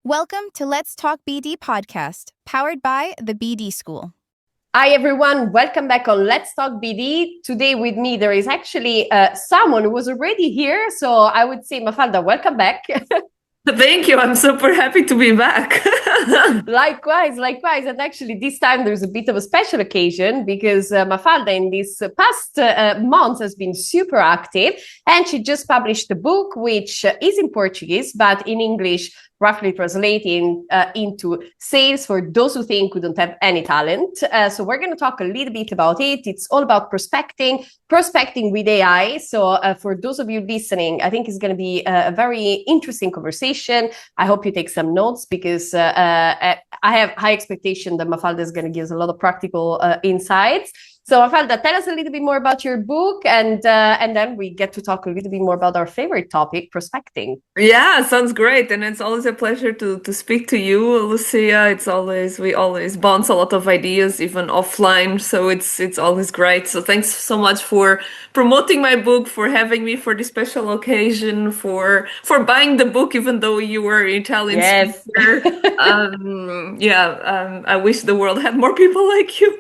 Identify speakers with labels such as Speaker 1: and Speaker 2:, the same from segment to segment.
Speaker 1: Welcome to Let's Talk BD podcast, powered by the BD School.
Speaker 2: Hi, everyone. Welcome back on Let's Talk BD. Today with me, there is actually someone who was already here. So I would say, Mafalda, welcome back.
Speaker 3: Thank you. I'm super happy to be back.
Speaker 2: Likewise. And actually, this time there's a bit of a special occasion because Mafalda in this past month has been super active, and she just published a book which is in Portuguese, but in English, roughly translating into sales for those who think we don't have any talent. So we're going to talk a little bit about it. It's all about prospecting with AI. So for those of you listening, I think it's going to be a very interesting conversation. I hope you take some notes because I have high expectation that Mafalda is going to give us a lot of practical insights. So Mafalda, tell us a little bit more about your book, and then we get to talk a little bit more about our favorite topic, prospecting.
Speaker 3: Yeah, sounds great. And it's always a pleasure to speak to you, Lucia. We always bounce a lot of ideas, even offline. So it's always great. So thanks so much for promoting my book, for having me for this special occasion, for buying the book, even though you were Italian speaker. I wish the world had more people like you.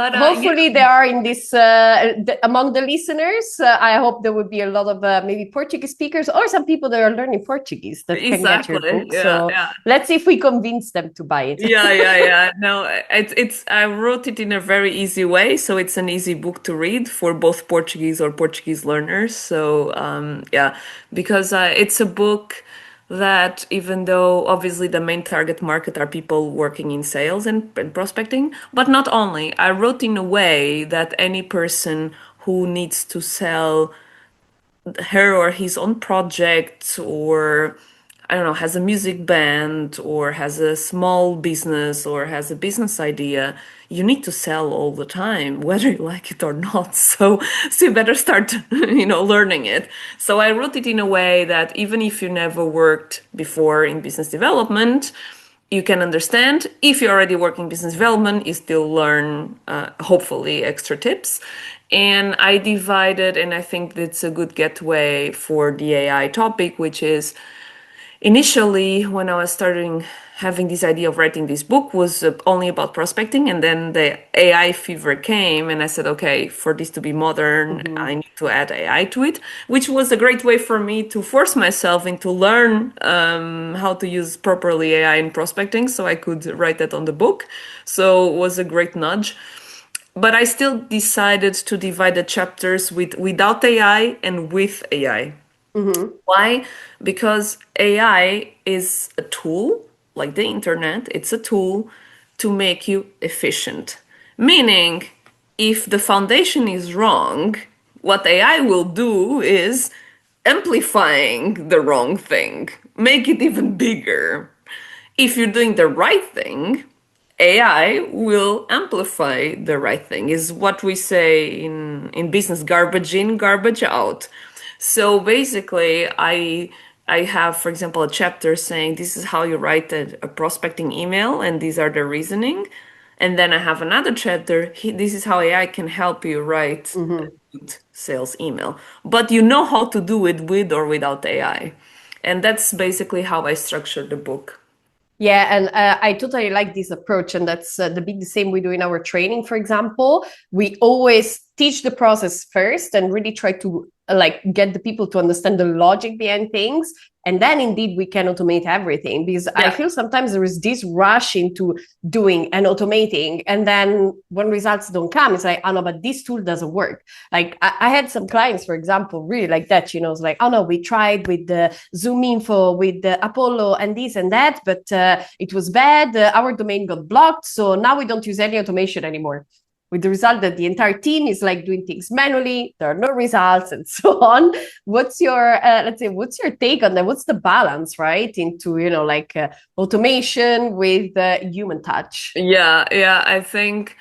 Speaker 3: But
Speaker 2: hopefully there are in this among the listeners. I hope there would be a lot of maybe Portuguese speakers or some people that are learning Portuguese that can get your book. Let's see if we convince them to buy it.
Speaker 3: No, I wrote it in a very easy way, so it's an easy book to read for both Portuguese or Portuguese learners. So because it's a book that, even though obviously the main target market are people working in sales and prospecting, but not only, I wrote in a way that any person who needs to sell her or his own project, or I don't know, has a music band or has a small business or has a business idea, you need to sell all the time, whether you like it or not. So you better start, learning it. So I wrote it in a way that even if you never worked before in business development, you can understand. If you're already working business development, you still learn, hopefully, extra tips. And I divided, and I think it's a good gateway for the AI topic, which is, initially, when I was having this idea of writing this book, was only about prospecting, and then the AI fever came, and I said, okay, for this to be modern, I need to add AI to it, which was a great way for me to force myself into learn how to use properly AI in prospecting, so I could write that on the book. So it was a great nudge. But I still decided to divide the chapters without AI and with AI. Why? Because AI is a tool, like the internet, it's a tool to make you efficient. Meaning, if the foundation is wrong, what AI will do is amplifying the wrong thing, make it even bigger. If you're doing the right thing, AI will amplify the right thing, is what we say in business, garbage in, garbage out. So basically, I have, for example, a chapter saying this is how you write a prospecting email, and these are the reasoning. And then I have another chapter, this is how AI can help you write a good sales email. But you know how to do it with or without AI. And that's basically how I structured the book.
Speaker 2: Yeah, and I totally like this approach, and that's the same we do in our training. For example, we always teach the process first and really try to get the people to understand the logic behind things, and then indeed we can automate everything, because I feel sometimes there is this rush into doing and automating, and then when results don't come, it's like, oh no, but this tool doesn't work. Like I had some clients, for example, really like that, it's like, oh no, we tried with the Zoom Info, with the Apollo and this and that, but it was bad, our domain got blocked, so now we don't use any automation anymore. With the result that the entire team is doing things manually, there are no results, and so on. What's your what's your take on that? What's the balance, right, into automation with human touch?
Speaker 3: I think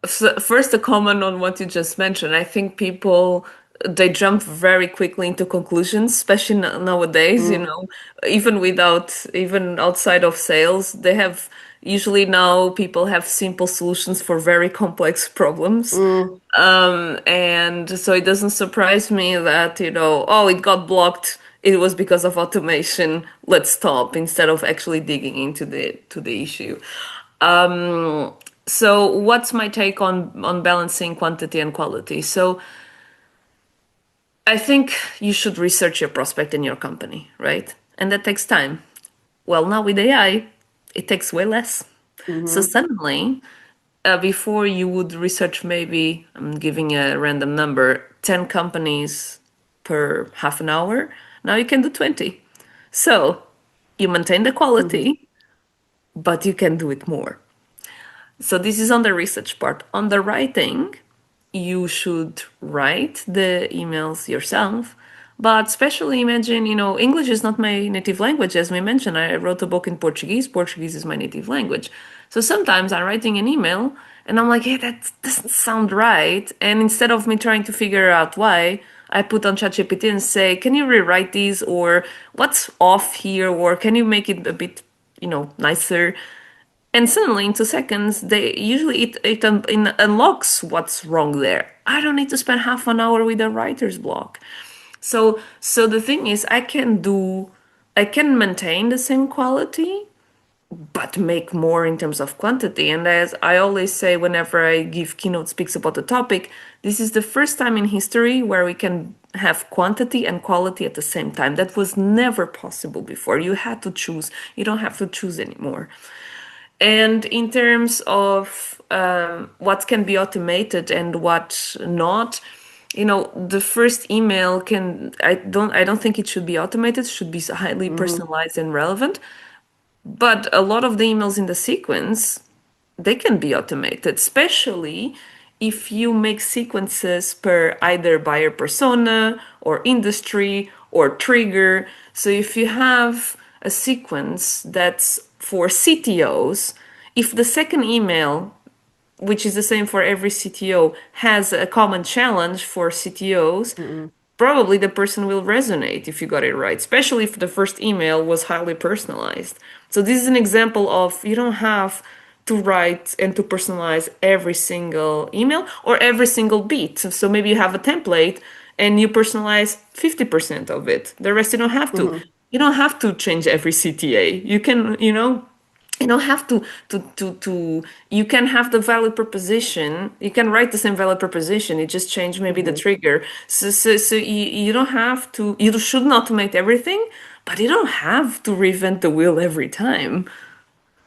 Speaker 3: first a comment on what you just mentioned. I think people, they jump very quickly into conclusions, especially nowadays. Even outside of sales, they have. Usually now people have simple solutions for very complex problems. And so it doesn't surprise me that, it got blocked it was because of automation. Let's stop instead of actually digging into the issue. Um, so what's my take on balancing quantity and quality? So I think you should research your prospect in your company, right? And that takes time. Well, now with AI, it takes way less. So
Speaker 2: Mm-hmm.
Speaker 3: suddenly, before you would research maybe, I'm giving a random number, 10 companies per half an hour, now you can do 20. So you maintain the
Speaker 2: Mm-hmm.
Speaker 3: quality, but you can do it more. So this is on the research part. On the writing, you should write the emails yourself. But especially imagine, English is not my native language, as we mentioned. I wrote a book in Portuguese. Portuguese is my native language. So sometimes I'm writing an email and I'm like, hey, that doesn't sound right. And instead of me trying to figure out why, I put on ChatGPT and say, can you rewrite these? Or what's off here? Or can you make it a bit, nicer? And suddenly, in 2 seconds, they usually it unlocks what's wrong there. I don't need to spend half an hour with a writer's block. So the thing is, I can maintain the same quality, but make more in terms of quantity. And as I always say, whenever I give keynote speaks about the topic, this is the first time in history where we can have quantity and quality at the same time. That was never possible before. You had to choose. You don't have to choose anymore. And in terms of what can be automated and what not, the first email I don't think it should be automated, it should be highly
Speaker 2: Mm-hmm.
Speaker 3: personalized and relevant. But a lot of the emails in the sequence, they can be automated, especially if you make sequences per either buyer persona or industry or trigger. So if you have a sequence that's for CTOs, if the second email, which is the same for every CTO, has a common challenge for CTOs,
Speaker 2: Mm-hmm.
Speaker 3: probably the person will resonate if you got it right, especially if the first email was highly personalized. So this is an example of you don't have to write and to personalize every single email or every single beat. So maybe you have a template and you personalize 50% of it. The rest you don't have to.
Speaker 2: Mm-hmm.
Speaker 3: You don't have to change every CTA. You don't have to you can have the valid proposition, you can write the same valid proposition, you just change maybe the
Speaker 2: Mm-hmm.
Speaker 3: trigger. So you don't have to, you should not automate everything, but you don't have to reinvent the wheel every time.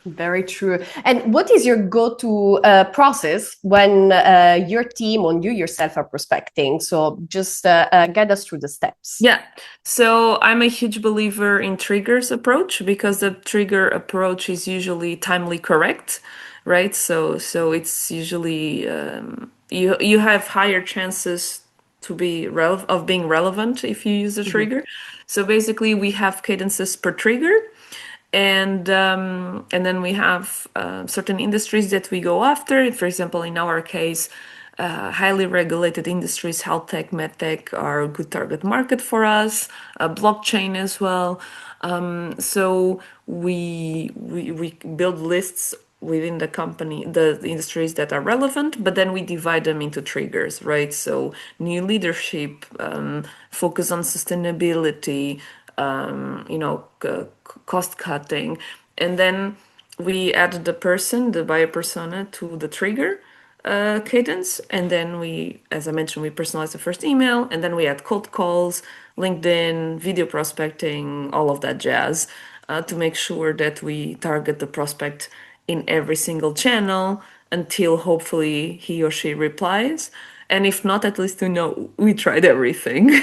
Speaker 2: Very true. And what is your go-to process when your team or you yourself are prospecting? So just guide us through the steps.
Speaker 3: Yeah. So I'm a huge believer in triggers approach because the trigger approach is usually timely correct, right? So it's usually you have higher chances to be of being relevant if you use a
Speaker 2: Mm-hmm.
Speaker 3: trigger. So basically we have cadences per trigger, and then we have certain industries that we go after. For example, in our case, highly regulated industries, health tech, medtech are a good target market for us. Blockchain as well. So we build lists within the company, the industries that are relevant, but then we divide them into triggers, right? So new leadership, focus on sustainability, cost cutting, and then we add the person, the buyer persona, to the trigger cadence, and then we, as I mentioned, we personalize the first email, and then we add cold calls, LinkedIn, video prospecting, all of that jazz, to make sure that we target the prospect in every single channel until hopefully he or she replies. And if not, at least we know we tried everything.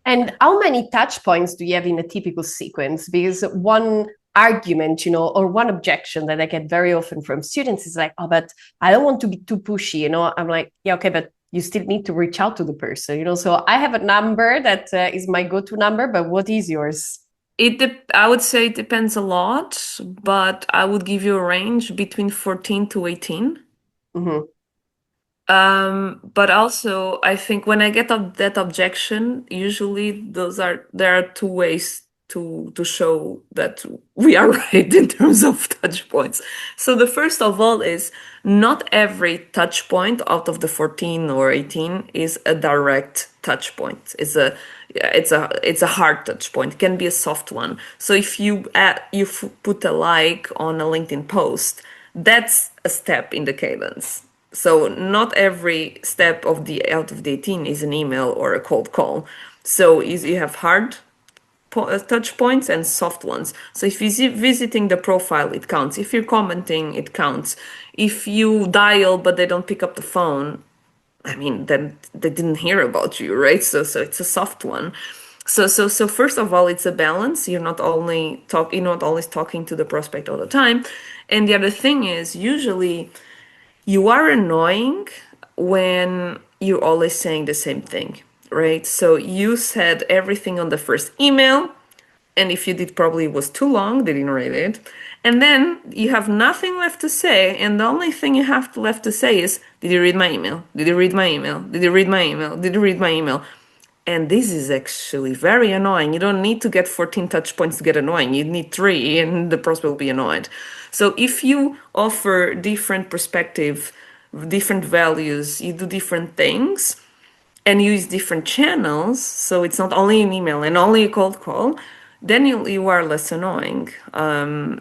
Speaker 2: And how many touch points do you have in a typical sequence? Because one argument, or one objection that I get very often from students is like, oh, but I don't want to be too pushy. I'm like, yeah, okay, but you still need to reach out to the person. So I have a number that is my go-to number, but what is yours?
Speaker 3: I would say it depends a lot, but I would give you a range between 14 to 18.
Speaker 2: Mm-hmm.
Speaker 3: But also, I think when I get that objection, usually there are two ways to show that we are right in terms of touch points. So the first of all is not every touch point out of the 14 or 18 is a direct touch point. yeah, it's a hard touch point. It can be a soft one. So if you put a like on a LinkedIn post, that's a step in the cadence. So not every step of the out of the 18 is an email or a cold call. So you have hard touch points and soft ones. So if you're visiting the profile, it counts. If you're commenting, it counts. If you dial but they don't pick up the phone, I mean, then they didn't hear about you, right? So it's a soft one. So first of all, it's a balance. You're not always talking to the prospect all the time. And the other thing is, usually you are annoying when you're always saying the same thing, right? So you said everything on the first email, and if you did, probably it was too long, they didn't read it. And then you have nothing left to say, and the only thing you have left to say is, did you read my email? Did you read my email? Did you read my email? Did you read my email? And this is actually very annoying. You don't need to get 14 touch points to get annoying. You need 3 and the prospect will be annoyed. So if you offer different perspective, different values, you do different things and use different channels, so it's not only an email and only a cold call, then you are less annoying. And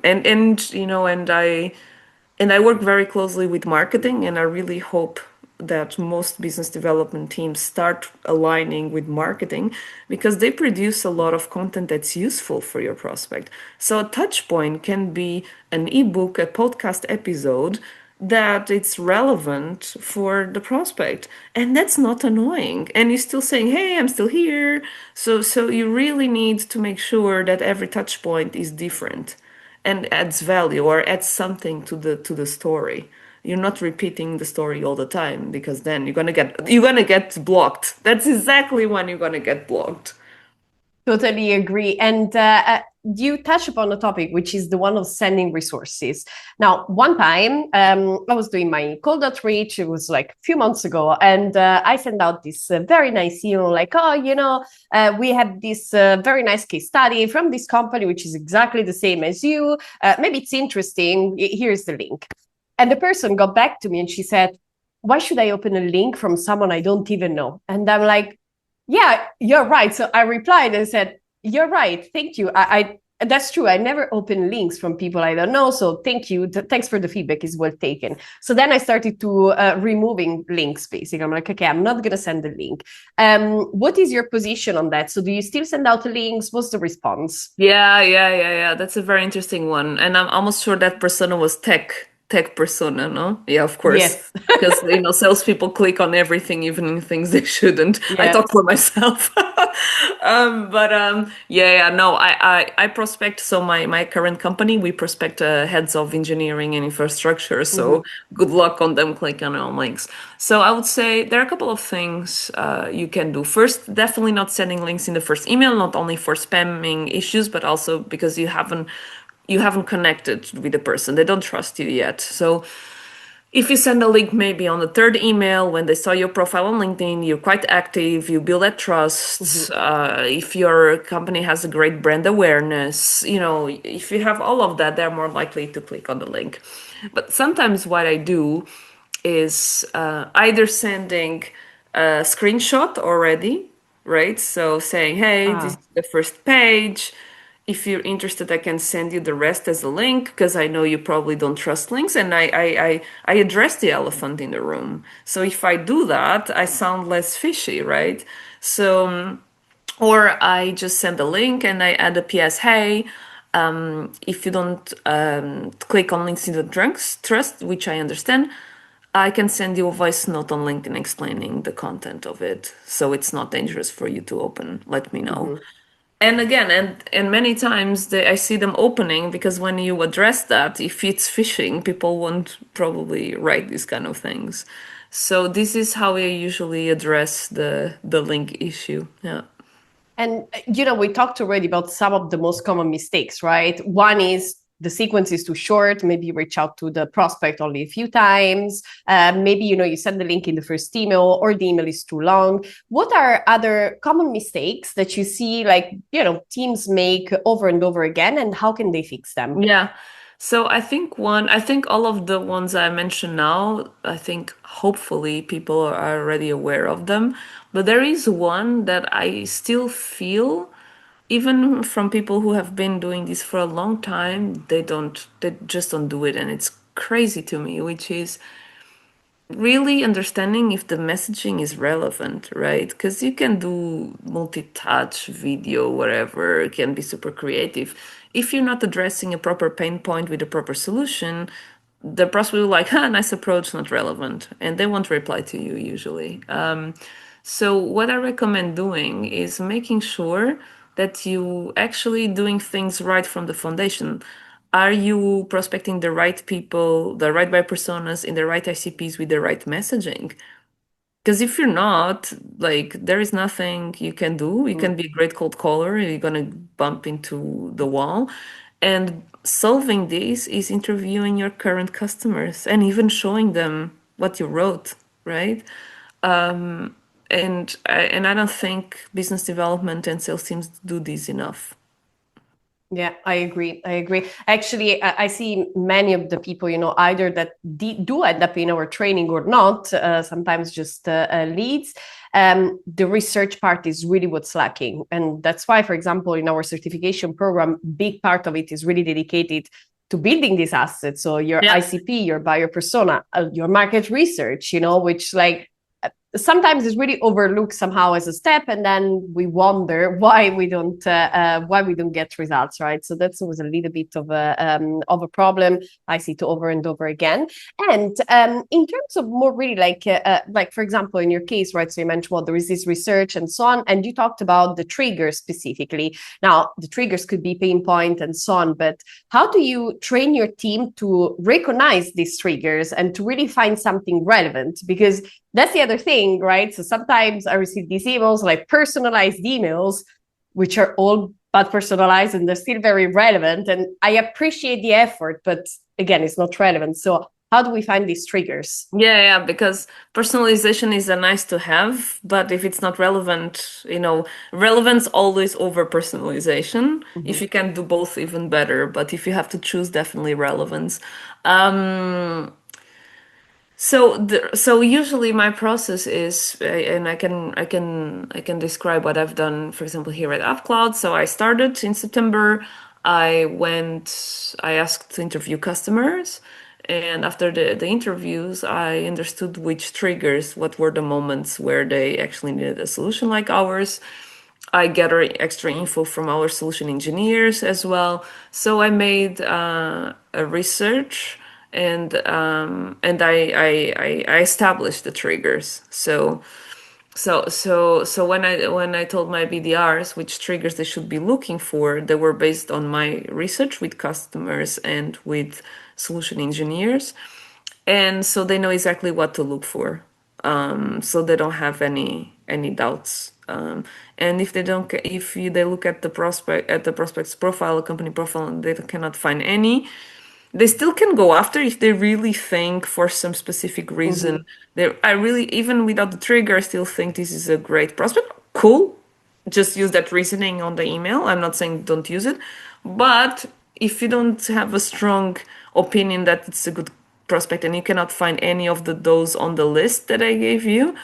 Speaker 3: I work very closely with marketing, and I really hope that most business development teams start aligning with marketing because they produce a lot of content that's useful for your prospect. So a touch point can be an ebook, a podcast episode that it's relevant for the prospect, and that's not annoying, and you're still saying, hey, I'm still here. So you really need to make sure that every touch point is different and adds value or adds something to the story. You're not repeating the story all the time because then you're gonna get blocked. That's exactly when you're gonna get blocked.
Speaker 2: Totally agree. And you touch upon a topic, which is the one of sending resources. Now, one time I was doing my cold outreach. It was like a few months ago. And I sent out this very nice email like, oh, we have this very nice case study from this company, which is exactly the same as you. Maybe it's interesting. Here's the link. And the person got back to me and she said, why should I open a link from someone I don't even know? And I'm like, yeah, you're right. So I replied and said, you're right. Thank you. I that's true. I never open links from people I don't know. So thank you. Thanks for the feedback. Is well taken. So then I started to removing links, basically. I'm like, okay, I'm not going to send the link. What is your position on that? So do you still send out links? What's the response?
Speaker 3: Yeah. That's a very interesting one, and I'm almost sure that persona was tech persona, no? Yeah, of course.
Speaker 2: Yes.
Speaker 3: Because salespeople click on everything, even in things they shouldn't. I
Speaker 2: Yeah.
Speaker 3: talk for myself. Yeah, no, I prospect. So my current company, we prospect heads of engineering and infrastructure. So good luck on them clicking on links. So I would say there are a couple of things you can do. First, definitely not sending links in the first email, not only for spamming issues, but also because you haven't connected with the person. They don't trust you yet. So if you send a link maybe on the third email when they saw your profile on LinkedIn, you're quite active, you build that trust. If your company has a great brand awareness, if you have all of that, they're more likely to click on the link. But sometimes what I do is either sending a screenshot already, right? So saying, hey, this is the first page. If you're interested, I can send you the rest as a link because I know you probably don't trust links, and I address the elephant in the room. So if I do that, I sound less fishy, right? So, or I just send a link and I add a PS, hey, if you don't click on links you don't trust, which I understand, I can send you a voice note on LinkedIn explaining the content of it. So it's not dangerous for you to open. Let me know. And again, and many times I see them opening because when you address that, if it's phishing, people won't probably write these kind of things. So this is how I usually address the link issue. Yeah.
Speaker 2: And, we talked already about some of the most common mistakes, right? One is the sequence is too short. Maybe you reach out to the prospect only a few times. Maybe, you send the link in the first email or the email is too long. What are other common mistakes that you see, like, teams make over and over again, and how can they fix them?
Speaker 3: Yeah. So I think all of the ones I mentioned now, I think hopefully people are already aware of them. But there is one that I still feel, even from people who have been doing this for a long time, they just don't do it. And it's crazy to me, which is really understanding if the messaging is relevant, right? Because you can do multi-touch video, whatever, it can be super creative. If you're not addressing a proper pain point with a proper solution, the prospect will be like, nice approach, not relevant, and they won't reply to you usually. So what I recommend doing is making sure that you actually doing things right from the foundation. Are you prospecting the right people, the right buyer personas in the right ICPs with the right messaging? Because if you're not, like, there is nothing you can do. You can be a great cold caller, you're gonna bump into the wall. And solving this is interviewing your current customers and even showing them what you wrote, right? And I don't think business development and sales teams do this enough.
Speaker 2: Yeah, I agree. I agree. Actually, I see many of the people, either that do end up in our training or not, sometimes just leads. The research part is really what's lacking. And that's why, for example, in our certification program, big part of it is really dedicated to building these assets. So your
Speaker 3: Yeah.
Speaker 2: ICP, your buyer persona, your market research, which like sometimes is really overlooked somehow as a step, and then we wonder why we don't get results, right? So that's always a little bit of a problem I see to over and over again. And in terms of more really like for example in your case, right? So you mentioned, well, there is this research and so on, and you talked about the triggers specifically. Now the triggers could be pain point and so on, but how do you train your team to recognize these triggers and to really find something relevant? Because that's the other thing, right? So sometimes I receive these emails, like personalized emails, which are all but personalized and they're still very relevant. And I appreciate the effort, but again, it's not relevant. So how do we find these triggers?
Speaker 3: Yeah, because personalization is a nice to have, but if it's not relevant, relevance always over personalization. If you can do both, even better. But if you have to choose, definitely relevance. So usually my process is, and I can describe what I've done, for example, here at UpCloud. So I started in September. I asked to interview customers, and after the interviews, I understood which triggers, what were the moments where they actually needed a solution like ours. I gather extra info from our solution engineers as well. So I made a research, and I established the triggers. So when I told my BDRs which triggers they should be looking for, they were based on my research with customers and with solution engineers, and so they know exactly what to look for. So they don't have any doubts. And if they don't, they look at the prospect's profile, a company profile, and they cannot find any, they still can go after if they really think for some specific reason. I really, even without the trigger, I still think this is a great prospect. Cool. Just use that reasoning on the email. I'm not saying don't use it, but if you don't have a strong opinion that it's a good prospect and you cannot find any of those on the list that I gave you,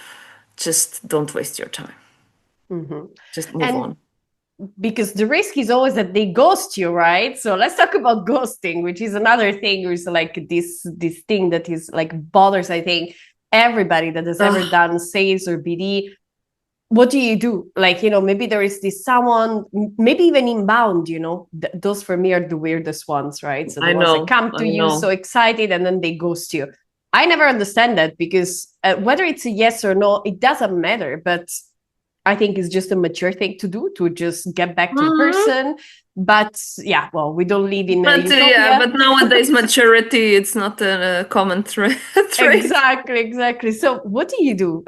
Speaker 3: just don't waste your time. Just move
Speaker 2: And
Speaker 3: on.
Speaker 2: because the risk is always that they ghost you, right? So let's talk about ghosting, which is another thing. Is like this thing that is like bothers, I think, everybody that has ever done sales or BD. What do you do? Like, maybe there is this someone, maybe even inbound, those for me are the weirdest ones, right? So the
Speaker 3: I
Speaker 2: ones that
Speaker 3: know.
Speaker 2: come to
Speaker 3: I
Speaker 2: you
Speaker 3: know.
Speaker 2: so excited and then they ghost you. I never understand that, because whether it's a yes or no, it doesn't matter. But I think it's just a mature thing to do, to just get back to the person. But yeah, well, we don't live in a utopia.
Speaker 3: But nowadays maturity it's not a common trait.
Speaker 2: Exactly. So what do you do?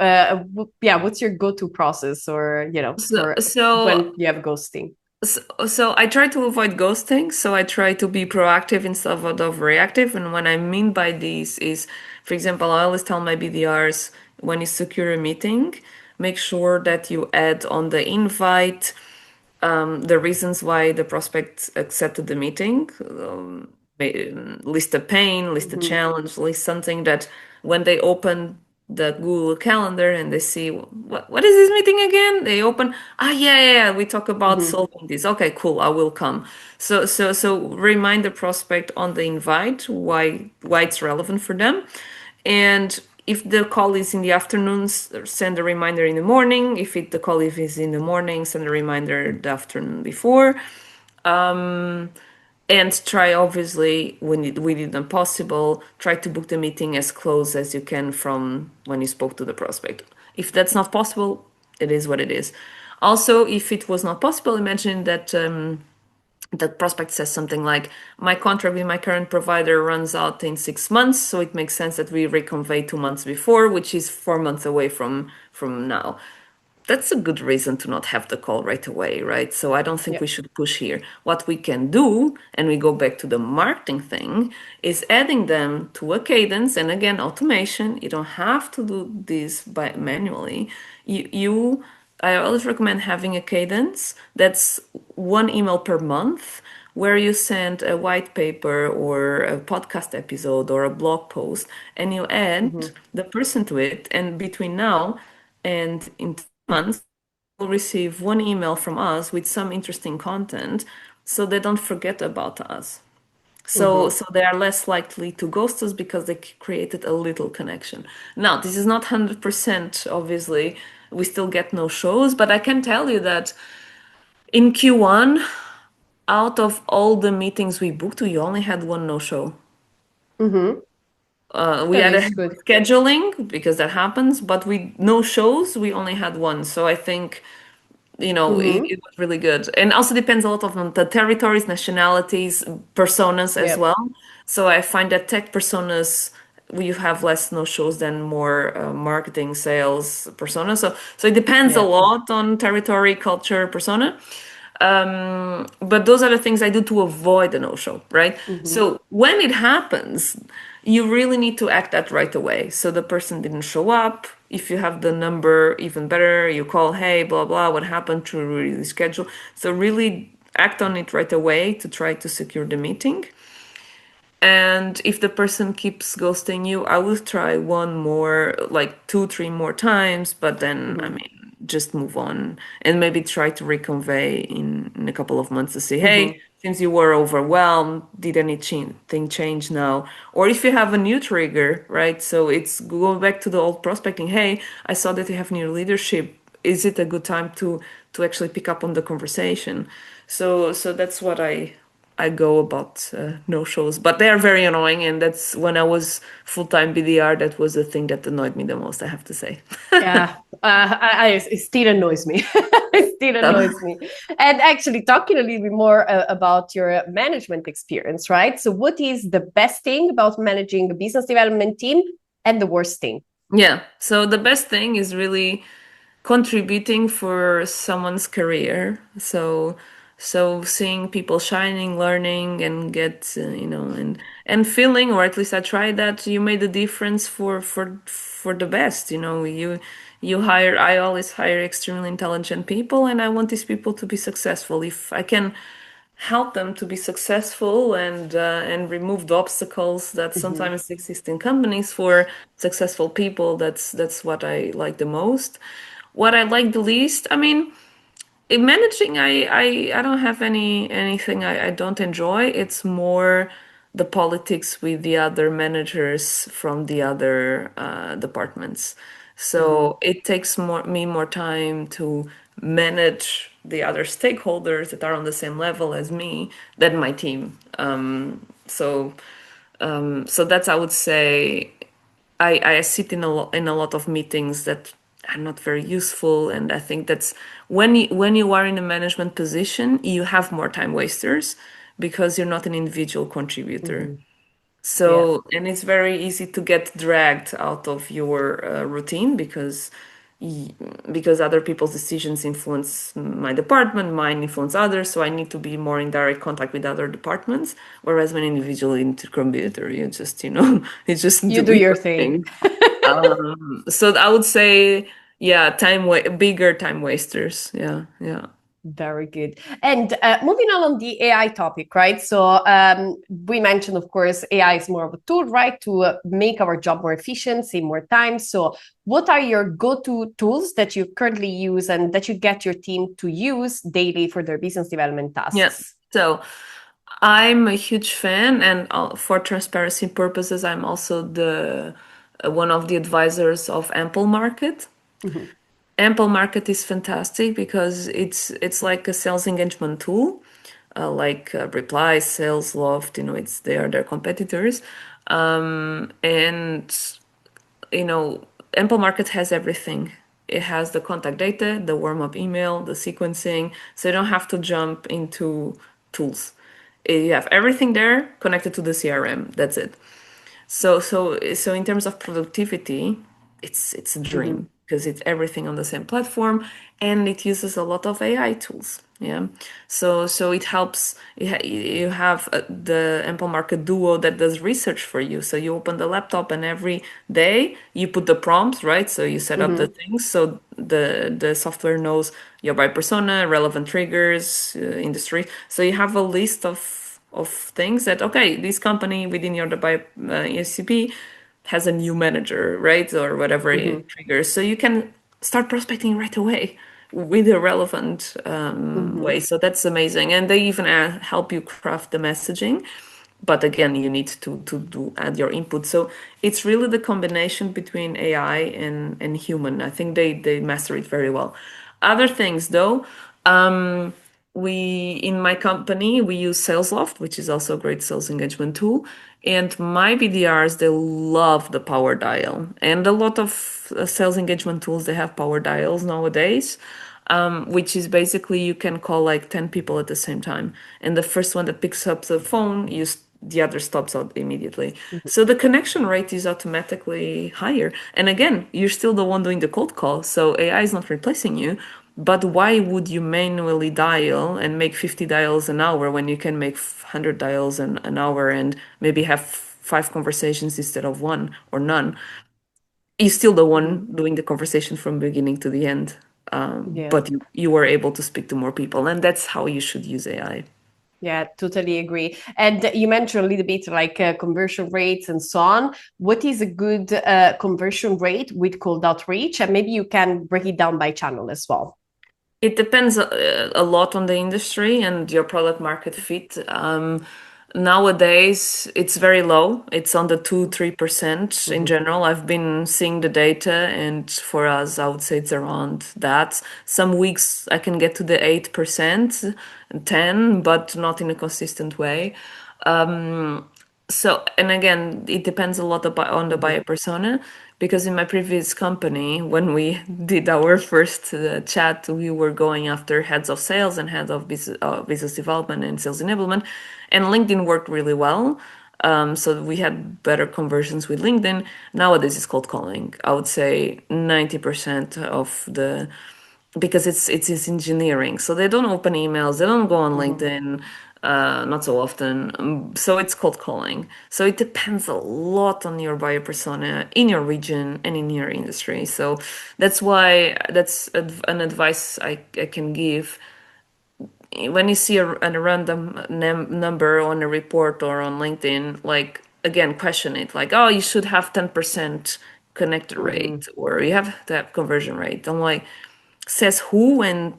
Speaker 2: What's your go-to process, or
Speaker 3: So,
Speaker 2: for
Speaker 3: so
Speaker 2: when you have ghosting?
Speaker 3: So I try to avoid ghosting. So I try to be proactive instead of reactive. And what I mean by this is, for example, I always tell my BDRs, when you secure a meeting, make sure that you add on the invite the reasons why the prospect accepted the meeting. list a pain, list a challenge, list something that when they open the Google Calendar and they see what is this meeting again? They open, yeah, we talk about solving this. Okay, cool, I will come. So remind the prospect on the invite why it's relevant for them. And if the call is in the afternoons, send a reminder in the morning. If the call is in the morning, send a reminder the afternoon before. And try, obviously, when it possible, try to book the meeting as close as you can from when you spoke to the prospect. If that's not possible, it is what it is. Also, if it was not possible, imagine that the prospect says something like, my contract with my current provider runs out in 6 months, so it makes sense that we reconvey 2 months before, which is 4 months away from now. That's a good reason to not have the call right away, right? So I don't think
Speaker 2: Yeah.
Speaker 3: we should push here. What we can do, and we go back to the marketing thing, is adding them to a cadence. And again, automation. You don't have to do this by manually. I always recommend having a cadence that's one email per month, where you send a white paper or a podcast episode or a blog post, and you add the person to it. And between now and in 2 months, will receive one email from us with some interesting content, so they don't forget about us. So they are less likely to ghost us because they created a little connection. Now, this is not 100%, obviously. We still get no shows, but I can tell you that in Q1, out of all the meetings we booked, we only had one no show. We
Speaker 2: That
Speaker 3: had a
Speaker 2: is good.
Speaker 3: scheduling because that happens, but we no shows. We only had one, so I think it was really good. And also depends a lot on the territories, nationalities, personas as
Speaker 2: Yeah.
Speaker 3: well. So I find that tech personas, we have less no shows than more marketing, sales personas. So it depends a
Speaker 2: Yeah.
Speaker 3: lot on territory, culture, persona. But those are the things I do to avoid a no-show, right? So when it happens, you really need to act that right away. So the person didn't show up. If you have the number, even better, you call, hey, blah, blah, what happened to reschedule? So really act on it right away to try to secure the meeting. And if the person keeps ghosting you, I will try one more, like 2, 3 more times, but then, I mean, just move on and maybe try to reconvey in a couple of months to say, hey, since you were overwhelmed, did anything change now? Or if you have a new trigger, right? So it's go back to the old prospecting. Hey, I saw that you have new leadership. Is it a good time to actually pick up on the conversation? So that's what I go about no shows, but they are very annoying, and that's when I was full-time BDR. That was the thing that annoyed me the most, I have to say.
Speaker 2: Yeah. It still annoys me. It still
Speaker 3: So,
Speaker 2: annoys me. And actually, talking a little bit more about your management experience, right? So, what is the best thing about managing a business development team and the worst thing?
Speaker 3: yeah. So the best thing is really contributing for someone's career. So seeing people shining, learning, and get and feeling, or at least I try that you made a difference for the best. You hire. I always hire extremely intelligent people, and I want these people to be successful. If I can help them to be successful and remove the obstacles that sometimes exist in companies for successful people, that's what I like the most. What I like the least, I mean, in managing, I don't have anything I don't enjoy. It's more the politics with the other managers from the other departments. So it takes me more time to manage the other stakeholders that are on the same level as me than my team. So that's, I would say, I sit in a lot of meetings that are not very useful, and I think that's when you are in a management position, you have more time wasters because you're not an individual contributor.
Speaker 2: Yeah.
Speaker 3: So, and it's very easy to get dragged out of your routine y- because other people's decisions influence my department, mine influence others. So I need to be more in direct contact with other departments. Whereas when individual contributor, you just, you just
Speaker 2: You
Speaker 3: do
Speaker 2: do
Speaker 3: your
Speaker 2: your thing.
Speaker 3: thing. So I would say, yeah, bigger time wasters. Yeah, yeah.
Speaker 2: Very good. And moving on the AI topic, right? So we mentioned, of course, AI is more of a tool, right, to make our job more efficient, save more time. So what are your go-to tools that you currently use and that you get your team to use daily for their business development tasks?
Speaker 3: Yes. So I'm a huge fan, and for transparency purposes, I'm also the one of the advisors of Ample Market.
Speaker 2: Mm-hmm.
Speaker 3: Ample Market is fantastic because it's like a sales engagement tool, like Reply, Sales Loft. They are their competitors, and Ample Market has everything. It has the contact data, the warm-up email, the sequencing, so you don't have to jump into tools. You have everything there connected to the CRM. That's it. So in terms of productivity, it's a
Speaker 2: Mm-hmm.
Speaker 3: dream because it's everything on the same platform, and it uses a lot of AI tools. Yeah, so it helps. You have the Ample Market Duo that does research for you. So you open the laptop, and every day you put the prompts, right? So you set up the
Speaker 2: Mm-hmm.
Speaker 3: things. So the software knows your buyer persona, relevant triggers, industry. So you have a list of things that, okay, this company within your buy ECP has a new manager, right, or whatever
Speaker 2: Mm-hmm.
Speaker 3: it triggers, so you can start prospecting right away with a relevant
Speaker 2: Mm-hmm.
Speaker 3: way. So that's amazing, and they even help you craft the messaging, but again, you need to add your input. So it's really the combination between AI and human. I think they master it very well. Other things though, we in my company we use SalesLoft, which is also a great sales engagement tool. And my BDRs, they love the power dial, and a lot of sales engagement tools, they have power dials nowadays, which is basically you can call like 10 people at the same time, and the first one that picks up the phone, the other stops out immediately. So the connection rate is automatically higher. And again, you're still the one doing the cold call, so AI is not replacing you. But why would you manually dial and make 50 dials an hour when you can make 100 dials an hour and maybe have 5 conversations instead of one or none? You're still the
Speaker 2: Mm-hmm.
Speaker 3: one doing the conversation from beginning to the end.
Speaker 2: Yeah.
Speaker 3: But you were able to speak to more people, and that's how you should use AI.
Speaker 2: Yeah, totally agree. And you mentioned a little bit like conversion rates and so on. What is a good conversion rate with cold outreach? And maybe you can break it down by channel as well.
Speaker 3: It depends a lot on the industry and your product market fit. Nowadays, it's very low. It's under 2-3% in
Speaker 2: Mm-hmm.
Speaker 3: general. I've been seeing the data, and for us, I would say it's around that. Some weeks I can get to the 8%, 10, but not in a consistent way. So, and again, it depends a lot on the
Speaker 2: Mm-hmm.
Speaker 3: buyer persona, because in my previous company, when we did our first chat, we were going after heads of sales and heads of business development and sales enablement, and LinkedIn worked really well. So we had better conversions with LinkedIn. Nowadays, it's cold calling. I would say 90% of the, because it's engineering, so they don't open emails, they don't go on
Speaker 2: Mm-hmm.
Speaker 3: LinkedIn, not so often. So it's cold calling. So it depends a lot on your buyer persona in your region and in your industry. So that's why that's an advice I can give. When you see a random number on a report or on LinkedIn, like, again, question it, like, oh, you should have 10% connect
Speaker 2: Mm-hmm.
Speaker 3: rate, or you have to have conversion rate. I'm like, says who, and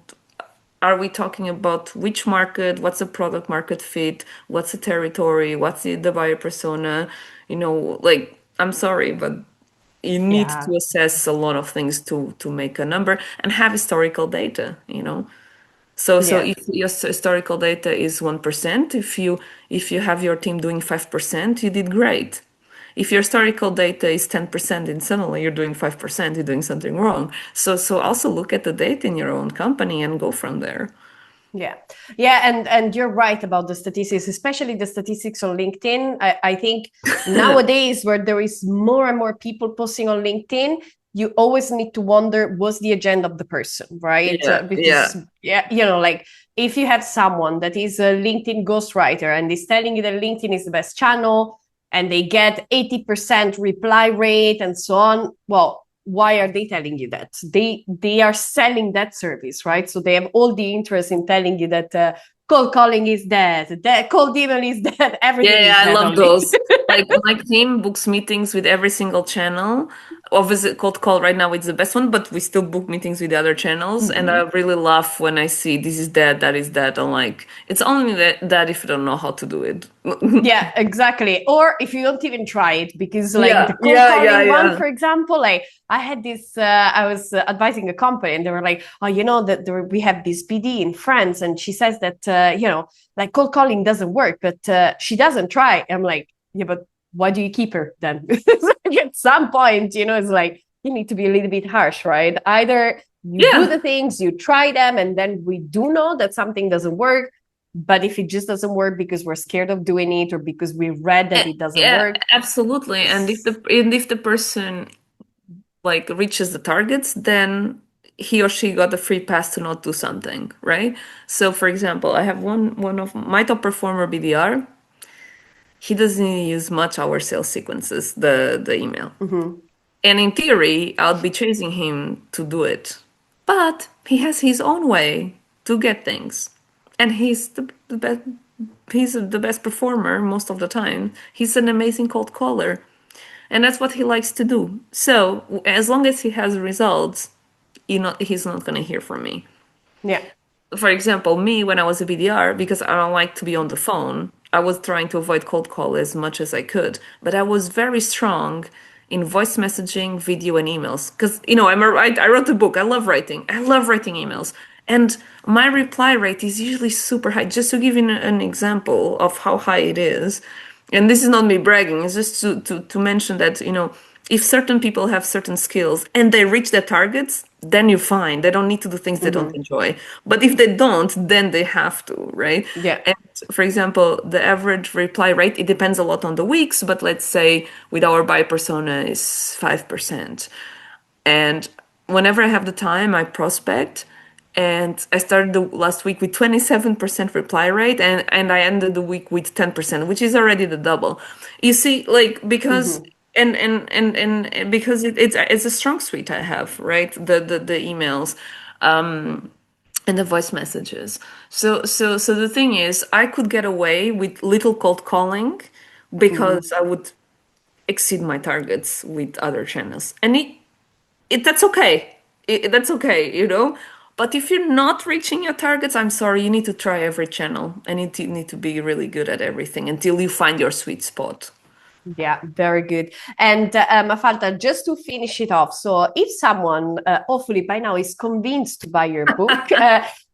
Speaker 3: are we talking about which market, what's the product market fit, what's the territory, what's the buyer persona, like, I'm sorry, but you need
Speaker 2: Yeah.
Speaker 3: to assess a lot of things to make a number and have historical data. So
Speaker 2: Yeah.
Speaker 3: if your historical data is 1%, if you have your team doing 5%, you did great. If your historical data is 10% and suddenly you're doing 5%, you're doing something wrong. So also look at the data in your own company and go from there.
Speaker 2: Yeah, yeah, and you're right about the statistics, especially the statistics on LinkedIn. I think nowadays, where there is more and more people posting on LinkedIn, you always need to wonder what's the agenda of the person, right?
Speaker 3: Yeah,
Speaker 2: Because
Speaker 3: yeah,
Speaker 2: yeah, like if you have someone that is a LinkedIn ghostwriter and is telling you that LinkedIn is the best channel and they get 80% reply rate and so on, well, why are they telling you that? They are selling that service, right? So they have all the interest in telling you that cold calling is dead, that cold email is dead, everything is
Speaker 3: I
Speaker 2: dead
Speaker 3: love
Speaker 2: only.
Speaker 3: those. Like my team books meetings with every single channel. Obviously, cold call right now it's the best one, but we still book meetings with the other channels. And I really laugh when I see this is dead, that is dead. I'm like, it's only that if you don't know how to do it.
Speaker 2: Yeah, exactly. Or if you don't even try it, because like the
Speaker 3: Yeah,
Speaker 2: cold calling one,
Speaker 3: yeah.
Speaker 2: for example, like I had this, I was advising a company and they were like, oh, you know, that we have this PD in France and she says that, like cold calling doesn't work, but she doesn't try. I'm like, yeah, but why do you keep her then? At some point, it's like, you need to be a little bit harsh, right? Either you do the things, you try them, and then we do know that something doesn't work. But if it just doesn't work because we're scared of doing it or because we read that it doesn't
Speaker 3: Yeah,
Speaker 2: work.
Speaker 3: absolutely. And if the person like reaches the targets, then he or she got a free pass to not do something, right? So for example, I have one of my top performer BDR. He doesn't use much our sales sequences, the email. And in theory, I'll be chasing him to do it. But he has his own way to get things. And he's the best he's the best performer most of the time. He's an amazing cold caller. And that's what he likes to do. So as long as he has results, he's not gonna hear from me.
Speaker 2: Yeah.
Speaker 3: For example, me when I was a BDR, because I don't like to be on the phone, I was trying to avoid cold call as much as I could. But I was very strong in voice messaging, video, and emails. Because I wrote a book. I love writing. I love writing emails. And my reply rate is usually super high. Just to give you an example of how high it is, and this is not me bragging, it's just to mention that, if certain people have certain skills and they reach their targets, then you're fine. They don't need to do things they don't enjoy. But if they don't, then they have to, right?
Speaker 2: Yeah.
Speaker 3: And for example, the average reply rate, it depends a lot on the weeks, but let's say with our buy persona is 5%. And whenever I have the time, I prospect. And I started the last week with 27% reply rate, and I ended the week with 10%, which is already the double. You see, like because and because it's a strong suite I have, right? The emails, and the voice messages. So the thing is, I could get away with little cold calling because I would exceed my targets with other channels, and that's okay. That's okay. But if you're not reaching your targets, I'm sorry, you need to try every channel and you need to be really good at everything until you find your sweet spot.
Speaker 2: Yeah, very good. And Mafalda, just to finish it off, so if someone, hopefully by now, is convinced to buy your book,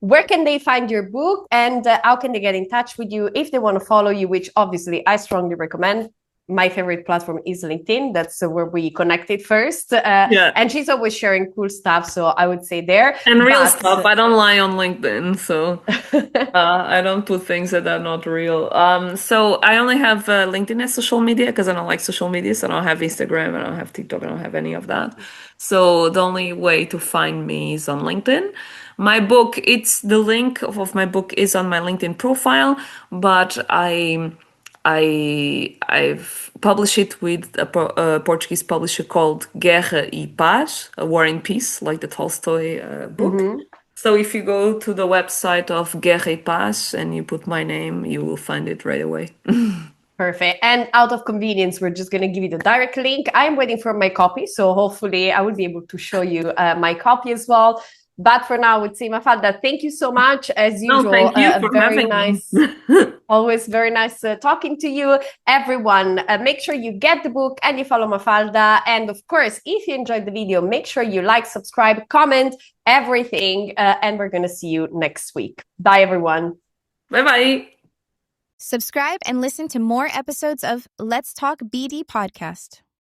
Speaker 2: where can they find your book and how can they get in touch with you if they want to follow you, which obviously I strongly recommend. My favorite platform is LinkedIn. That's where we connected first. And she's always sharing cool stuff. So I would say there.
Speaker 3: And real stuff. I don't lie on LinkedIn, so I don't put things that are not real. So I only have LinkedIn as social media because I don't like social media. So I don't have Instagram, I don't have TikTok, I don't have any of that. So the only way to find me is on LinkedIn. My book, the link of my book is on my LinkedIn profile, but I've published it with a Portuguese publisher called Guerra e Paz, A War and Peace, like the Tolstoy book. So if you go to the website of Guerra e Paz and you put my name, you will find it right away.
Speaker 2: Perfect. And out of convenience, we're just going to give you the direct link. I'm waiting for my copy, so hopefully I will be able to show you my copy as well. But for now, I would say, Mafalda, thank you so much. As usual,
Speaker 3: thank you for
Speaker 2: very
Speaker 3: having
Speaker 2: nice.
Speaker 3: me.
Speaker 2: Always very nice talking to you. Everyone, make sure you get the book and you follow Mafalda. And of course, if you enjoyed the video, make sure you like, subscribe, comment, everything. And we're going to see you next week. Bye, everyone.
Speaker 3: Bye-bye.
Speaker 1: Subscribe and listen to more episodes of Let's Talk BD podcast.